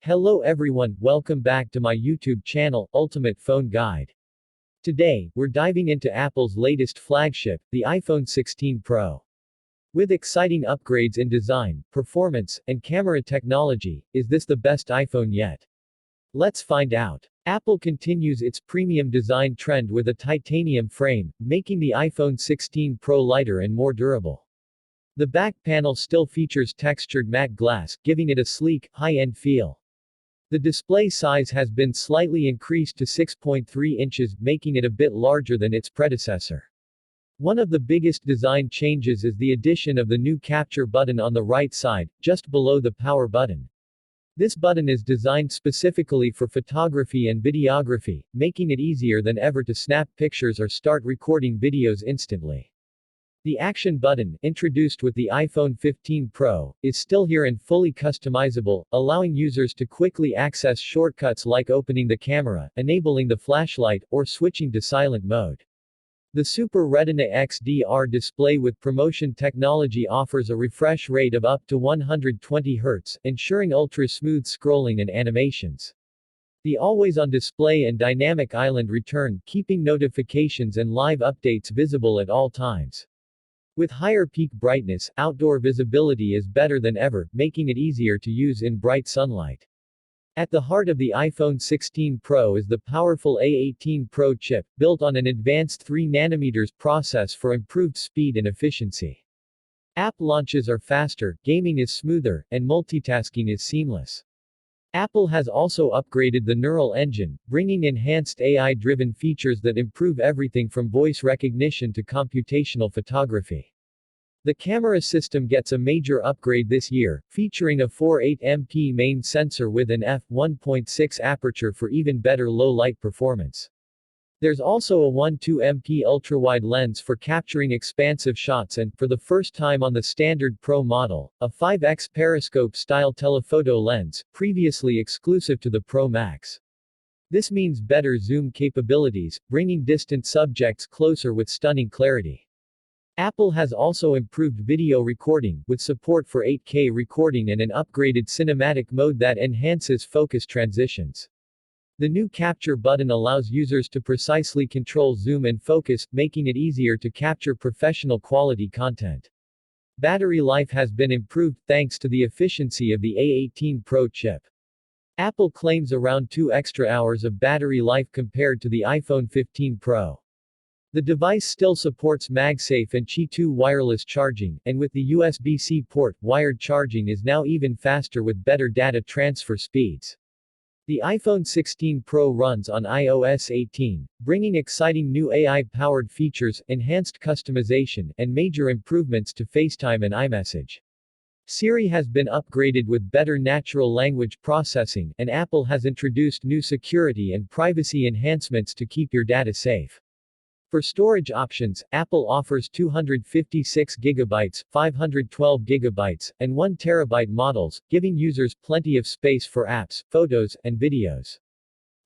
Hello everyone, welcome back to my YouTube channel, Ultimate Phone Guide. Today, we're diving into Apple's latest flagship, the iPhone 16 Pro. With exciting upgrades in design, performance, and camera technology, is this the best iPhone yet? Let's find out. Apple continues its premium design trend with a titanium frame, making the iPhone 16 Pro lighter and more durable. The back panel still features textured matte glass, giving it a sleek, high-end feel. The display size has been slightly increased to 6.3 inches, making it a bit larger than its predecessor. One of the biggest design changes is the addition of the new capture button on the right side, just below the power button. This button is designed specifically for photography and videography, making it easier than ever to snap pictures or start recording videos instantly. The Action button, introduced with the iPhone 15 Pro, is still here and fully customizable, allowing users to quickly access shortcuts like opening the camera, enabling the flashlight, or switching to silent mode. The Super Retina XDR display with promotion technology offers a refresh rate of up to 120 Hz, ensuring ultra-smooth scrolling and animations. The always-on display and dynamic island return, keeping notifications and live updates visible at all times. With higher peak brightness, outdoor visibility is better than ever, making it easier to use in bright sunlight. At the heart of the iPhone 16 Pro is the powerful A18 Pro chip, built on an advanced 3nm process for improved speed and efficiency. App launches are faster, gaming is smoother, and multitasking is seamless. Apple has also upgraded the neural engine, bringing enhanced AI-driven features that improve everything from voice recognition to computational photography. The camera system gets a major upgrade this year, featuring a 48MP main sensor with an f1.6 aperture for even better low-light performance. There's also a 12MP ultrawide lens for capturing expansive shots and, for the first time on the standard Pro model, a 5x periscope-style telephoto lens, previously exclusive to the Pro Max. This means better zoom capabilities, bringing distant subjects closer with stunning clarity. Apple has also improved video recording, with support for 8K recording and an upgraded cinematic mode that enhances focus transitions. The new capture button allows users to precisely control zoom and focus, making it easier to capture professional quality content. Battery life has been improved thanks to the efficiency of the A18 Pro chip. Apple claims around 2 extra hours of battery life compared to the iPhone 15 Pro. The device still supports MagSafe and Qi 2 wireless charging, and with the USB-C port, wired charging is now even faster with better data transfer speeds. The iPhone 16 Pro runs on iOS 18, bringing exciting new AI-powered features, enhanced customization, and major improvements to FaceTime and iMessage. Siri has been upgraded with better natural language processing, and Apple has introduced new security and privacy enhancements to keep your data safe. For storage options, Apple offers 256GB, 512GB, and 1TB models, giving users plenty of space for apps, photos, and videos.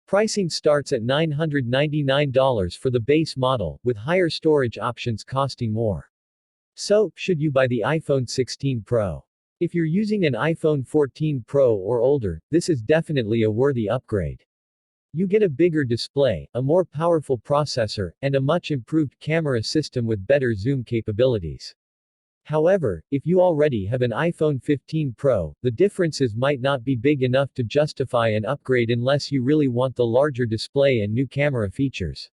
Pricing starts at $999 for the base model, with higher storage options costing more. So, should you buy the iPhone 16 Pro? If you're using an iPhone 14 Pro or older, this is definitely a worthy upgrade. You get a bigger display, a more powerful processor, and a much improved camera system with better zoom capabilities. However, if you already have an iPhone 15 Pro, the differences might not be big enough to justify an upgrade unless you really want the larger display and new camera features.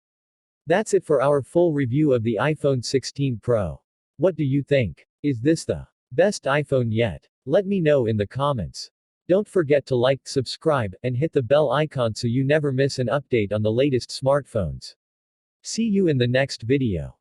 That's it for our full review of the iPhone 16 Pro. What do you think? Is this the best iPhone yet? Let me know in the comments. Don't forget to like, subscribe, and hit the bell icon so you never miss an update on the latest smartphones. See you in the next video.